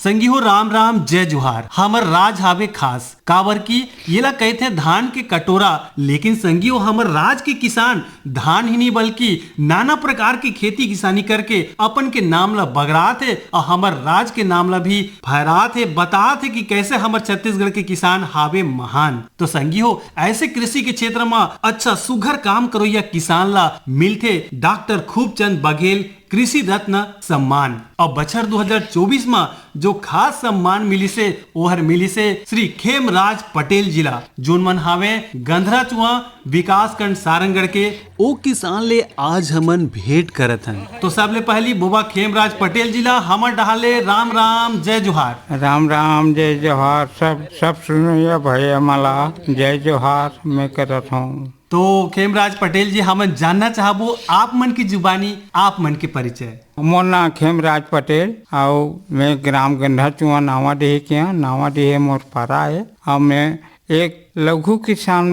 संगी हो राम राम जय जोहार। हमर राज हावे खास काबर की येला कहते धान के कटोरा, लेकिन संगी हो हमर राज के किसान धान ही नहीं बल्कि नाना प्रकार की खेती किसानी करके अपन के नाम ला बगरात है और हमर राज के नाम ला भी फहरात है, बतात है कि कैसे हमर छत्तीसगढ़ के किसान हावे महान। तो संगी हो ऐसे कृषि के क्षेत्र में अच्छा सुघर काम करो या किसान ला मिलते डॉक्टर खूबचंद बघेल कृषि रत्न सम्मान। और बछर 2024 में जो खास सम्मान मिली से ओहर मिली से श्री खेमराज पटेल जिला जोन मन हावे गंधरा चुआ विकास खंड सारंगढ़ के ओ किसान ले आज हमन भेंट करत हन। तो सबले पहली बुबा खेमराज पटेल जिला हमर डहाले राम राम जय जोहार। राम राम जय जोहार। सब सुनो भैया मला जय जोहार मैं करत हूँ। तो खेमराज पटेल जी हमन जानना चाहबो आप मन की जुबानी आप मन के परिचय। मोर नाम खेमराज पटेल और मैं ग्राम गंधा चुआ नावाडीह के नावाडीह मोर पारा है और मैं एक लघु किसान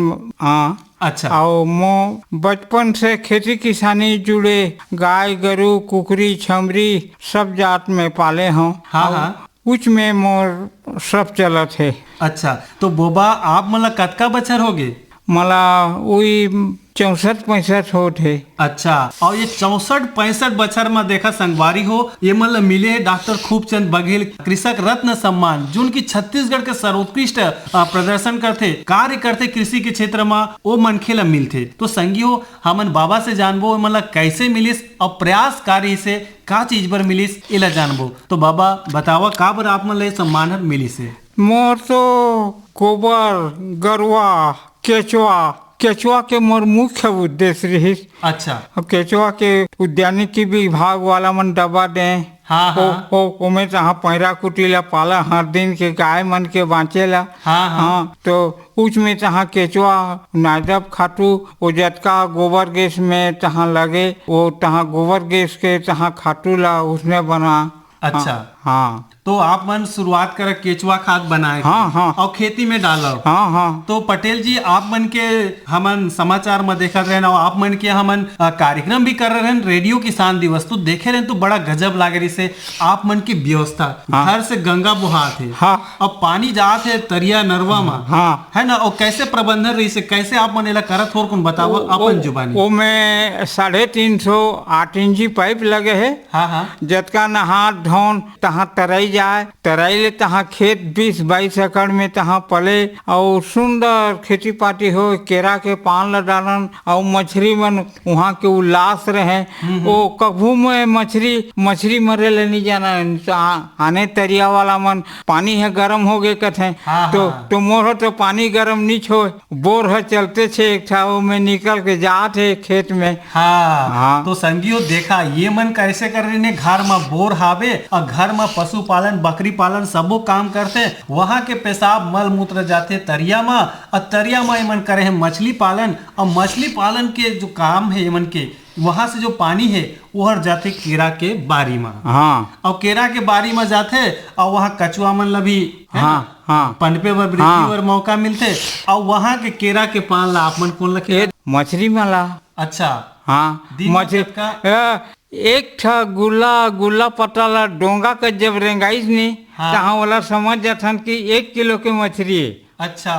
अच्छा। और मो बचपन से खेती किसानी जुड़े गाय गरु कुकरी छमरी सब जात में पाले हूँ। हाँ। कुछ में मोर सब चलत है। अच्छा तो बोबा आप मतलब कतका बछर हो गए? मला वही 64-65 होत है। अच्छा और ये 64-65 बछर में देखा संगवारी हो ये मतलब मिले डॉक्टर खूबचंद बघेल कृषक रत्न सम्मान जो उनकी छत्तीसगढ़ के सर्वोत्कृष्ट प्रदर्शन करते कार्य करते कृषि के क्षेत्र में वो मनखे ला मिलते। तो संगी हो हमन बाबा से जानबो मतलब कैसे मिलिस और प्रयास कार्य से का चीज पर मिलिस इला जानबो। तो बाबा बतावा का बर आप मन सम्मान मिलिस है? मोर तो गोबर गरुआ केचुआ के मोर मुख्य उद्देश्य रही। अच्छा। केचुआ के उद्यानिकी विभाग वाला मन दबा दे। हाँ। ओमे तहाँ पैरा कुटीला पाला हर दिन के गाय मन के बाँचेला। हाँ। तो कुछ में तहाँ केचुआ नाजब खाटू वो जतका गोबर गैस में तहाँ लगे वो तहाँ गोबर गैस के तहाँ खाटू ला उसने बना। अच्छा। हाँ तो आप मन शुरुआत कर केचुआ खाद बनाए। हाँ। और खेती में डालो। हाँ। तो पटेल जी आप मन के हमन समाचार में देखा रहे और आप मन के हमन कार्यक्रम भी कर रहे हैं रेडियो किसान दिवस तो देखे रहे तो बड़ा गजब लागे रही से आप मन की व्यवस्था। घर से गंगा बुहात है। अब पानी जात है तरिया नरवा में है ना और कैसे प्रबंधन रही से कैसे आप मन एला करत हो कौन बताओ अपन जुबानी। वो में 350 8 इंची पाइप लगे है। हाँ। जतका नहा धोन तहाँ तराई जाए तराई ले तहाँ खेत 20-22 एकड़ में तहाँ पले और सुंदर खेती पाती हो केरा के पान ल डालन और मछली मन वहाँ के उल्लास रहे। वो कभू में मछली मरे ले नहीं जाना आने तरिया वाला मन पानी है गर्म हो गए कथे। तो मोर तो पानी गर्म नहीं छो बोर है चलते छे एक ठा में निकल के जात है खेत में। हाँ। तो संगियो देखा ये मन कैसे कर रहे ने घर में बोर हावे और घर में पशुपालन बकरी पालन सबो काम करते वहाँ के पेशाब मल मूत्र जाते तरिया में और तरिया में मन करे है मछली पालन और मछली पालन के जो काम है मन के वहाँ से जो पानी है वो जाते केरा के बारी में। और केरा के बारी में जाते और वहाँ कछुआ मन ला भी पनपे वर वृद्धि और मौका मिलते और वहाँ के केरा के पान ला आप मन कौन ला मछली माला। अच्छा। हाँ मछली एक ठा गुल्ला पटाला डोंगा का जब रेंगाइस नहीं तहाँ वाला समझ जाथन कि 1 किलो के मछली है। अच्छा।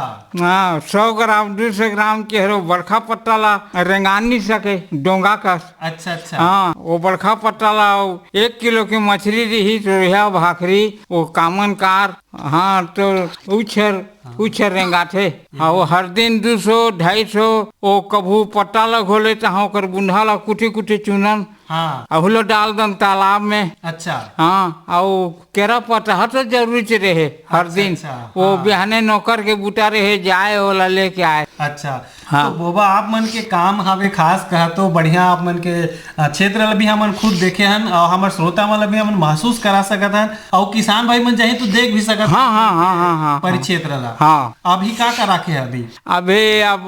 100 ग्राम 200 ग्राम के हरो बड़खा पट्टाला रेंगान नहीं सके डोंगा का। अच्छा। हाँ वो बड़खा पट्टाला 1 किलो के मछली रही रोहिया भाखरी वो कामन कार। हाँ तो उछर रेंगाथे वो हर दिन 200-250 वो कभू पट्टाला घोले तहाँ ओकर बुंधा ला कुटी चुनन अहुलो डाल दन तालाब में। अच्छा। हाँ और केरा पटा तो जरूरी रहे हर दिन। वो बिहाने नौकर के बूटा रहे जाए वाला लेके आए। अच्छा। तो बोबा आप मन के काम हवे खास कहा तो बढ़िया आप मन के क्षेत्र भी हमन खुद देखे हन और हमार श्रोता मन भी हमन महसूस करा सकत हन और किसान भाई मन चाहे तो देख भी सकत। हाँ। परिक्षेत्र ला। हाँ अभी का राखे अभी अब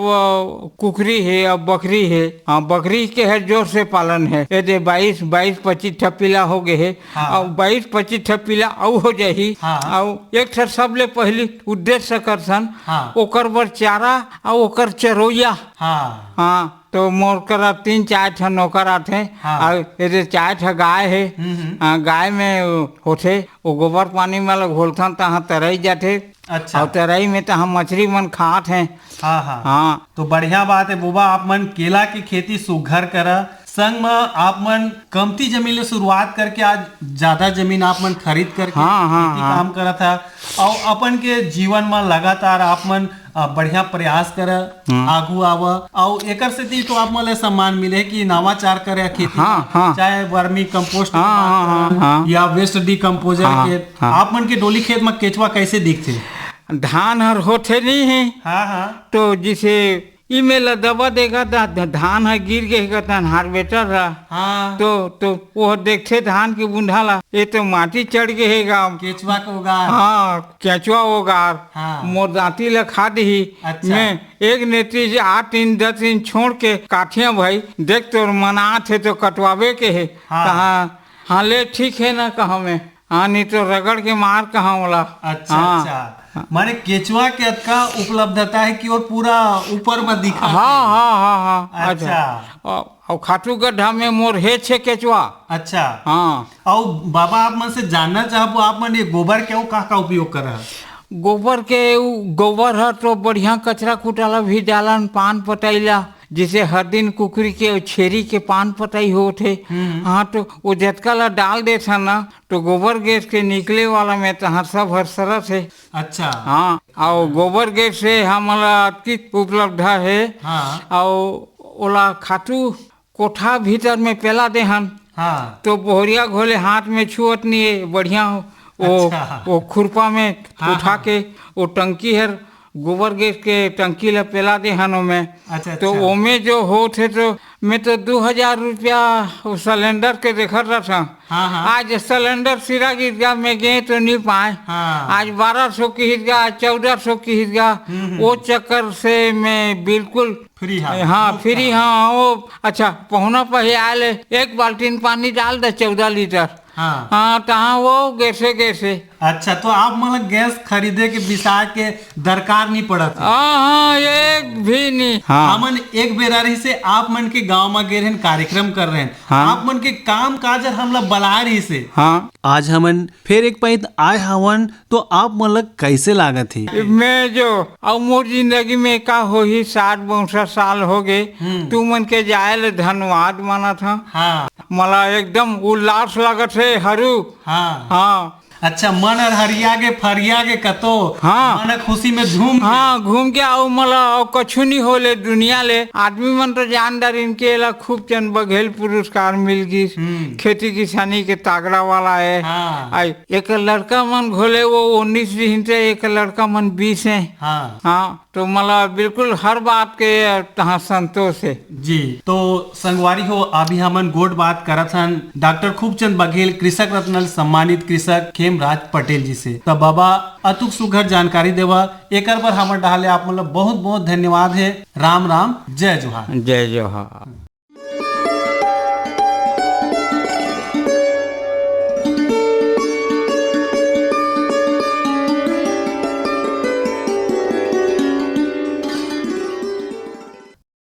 कुकरी है अब बकरी है। बकरी के है जोर से पालन है 22-25 ठप्पीला हो गए है और 22-25 ठप्पीला और हो जाही। और एक ठर सबले पहली उद्देश्य करसन ओकर बर चारा और ओकर चरोइया। तो मोर करा 3-4 ठन नौकर आथे। हाँ। और ये 4 ठन गाय है। गाय में होथे वो गोबर पानी में घोलथन तहाँ तरई जाथे। अच्छा। और तरई में तहाँ मछली मन खात हैं। हाँ हाँ हाँ तो बढ़िया बात है बुबा, आप मन केला की खेती सुघर करा, संग में आप मन कमती जमीन ले शुरुआत करके आज ज्यादा जमीन आप मन खरीद करके हाँ, हाँ, खेती हाँ। काम करा था। और अपन के जीवन में लगातार आप मन बढ़िया प्रयास कर आगू आवा और एकर से ती तो आप मन ले सम्मान मिले कि नवाचार करे खेती हाँ, में। हाँ। चाहे वर्मी कंपोस्ट हाँ, हाँ, हाँ, हाँ। या वेस्ट डिकम्पोजर हाँ, के हाँ। आप मन के डोली खेत में केचवा कैसे दिखते? धान हर होथे नहीं है। हाँ हाँ तो जिसे ईमेल दबा देगा तो धान है गिर गएगा तन हार्वेस्टर रहा। हाँ तो वो देखते धान की बुंढाला ये तो माटी चढ़ गएगा। केचवा को उगार। हाँ केचुआ होगार। हाँ। मोर दांती ला खा दी। अच्छा। मैं एक नेत्री से 8 दिन 10 दिन छोड़ के काठिया भाई देख तो मना थे तो कटवावे के है। हाँ। कहा हाँ ले ठीक है ना कहा मैं हाँ नहीं तो रगड़ के मार कहा बोला। अच्छा हाँ। अच्छा माने केचुआ के अतका उपलब्धता है कि और पूरा ऊपर में दिखा। हाँ हाँ हाँ हाँ अच्छा। और खाटू गड्ढा में मोर है छे केचुआ। अच्छा हाँ और बाबा आप मन से जानना चाहबो आप मन ये गोबर के का उपयोग कर रहा? गोबर के गोबर है तो बढ़िया कचरा कुटाला भी डालन पान पटैला जिसे हर दिन कुकरी के और छेरी के पान पटाई होते। हाँ तो वो जतका ला डाल देता ना तो गोबर गैस के निकले वाला में तहाँ सब हर सरस है। अच्छा। हाँ और गोबर गैस से हमारा अति उपलब्ध है। हाँ और ओला खाटू कोठा भीतर में पेला दे हन। हाँ तो बोहरिया घोले हाथ में छुअत नहीं है बढ़िया वो अच्छा। वो खुरपा में हाँ, उठा के वो टंकी है गोबर गैस के टंकी ला पेला दे हन में। अच्छा, तो अच्छा। ओमे जो होते तो मैं तो 2000 रुपया वो सिलेंडर के देखा रहा था। हाँ, हाँ। आज सिलेंडर सिरा गिर गया मैं गए तो नहीं पाए। हाँ। आज 1200 की हिट गया 1400 की हिट गया। वो चक्कर से मैं बिल्कुल फ्री हाँ। हाँ फ्री हाँ वो अच्छा पहुना पे आए 1 बाल्टीन पानी डाल दे 14 लीटर। हाँ। हाँ तहाँ वो गैसे अच्छा तो आप मतलब गैस खरीदे के विषय के दरकार नहीं पड़त? हाँ एक भी नहीं। हाँ हमन एक बेरारी से आप मन के गांव में गए रहन कार्यक्रम कर रहे हैं। हाँ। आप मन के काम काज हमला बला रही से हाँ आज हमन फिर एक पैत आए हवन तो आप मतलब कैसे लागत है? मैं जो अब मोर जिंदगी में का हो ही 60-62 साल हो गए। तू मन के जाए धन्यवाद माना था। हाँ मला एकदम उल्लास लागत है हरू। हाँ हाँ अच्छा मन हरिया के फरिया के कतो हाँ। मन खुशी में झूम के। हाँ घूम के आओ मला और कछु नहीं होले दुनिया ले आदमी मन तो जानदार इनके ला खूब चंद बघेल पुरस्कार मिल गई। खेती किसानी के तागड़ा वाला है। हाँ। आई एक लड़का मन घोले वो 19 दिन से एक लड़का मन 20 है। हाँ हाँ तो मला बिल्कुल हर बात के तहाँ संतोष है जी। तो संगवारी हो अभी हमन गोट बात करत हन डॉक्टर खूबचंद बघेल कृषक रत्न सम्मानित कृषक खेमराज पटेल जी से। तब बाबा अतुक सुघर जानकारी देवा एकर पर हमर डाले आप मतलब बहुत बहुत धन्यवाद है। राम राम जय जोहार। जय जोहार।